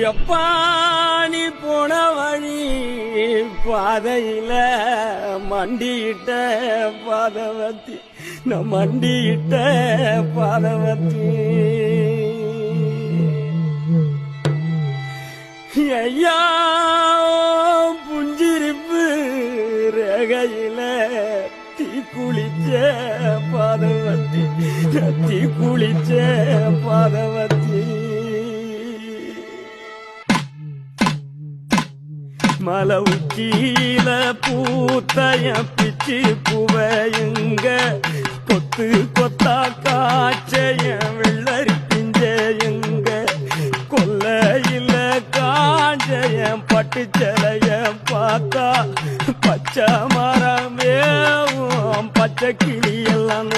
எப்பா நீ போன வழி பாதையில மண்டியிட்ட பாதவத்தி நான் மண்டியிட்ட பாதவத்தி ஐயா புஞ்சிருப்பு ரகையில தீ குளிச்ச பாதவத்தி தீ குளிச்ச பாதவத்தி மலை உச்சியில பூத்தைய பிச்சு புவையுங்க கொத்து கொத்தா காய்ச்சைய வெள்ளரி பிஞ்சையுங்க கொல்லையில காஞ்சைய பட்டு சிலைய பார்த்தா பச்சை மரமேவும் பச்சை கிளி எல்லாம்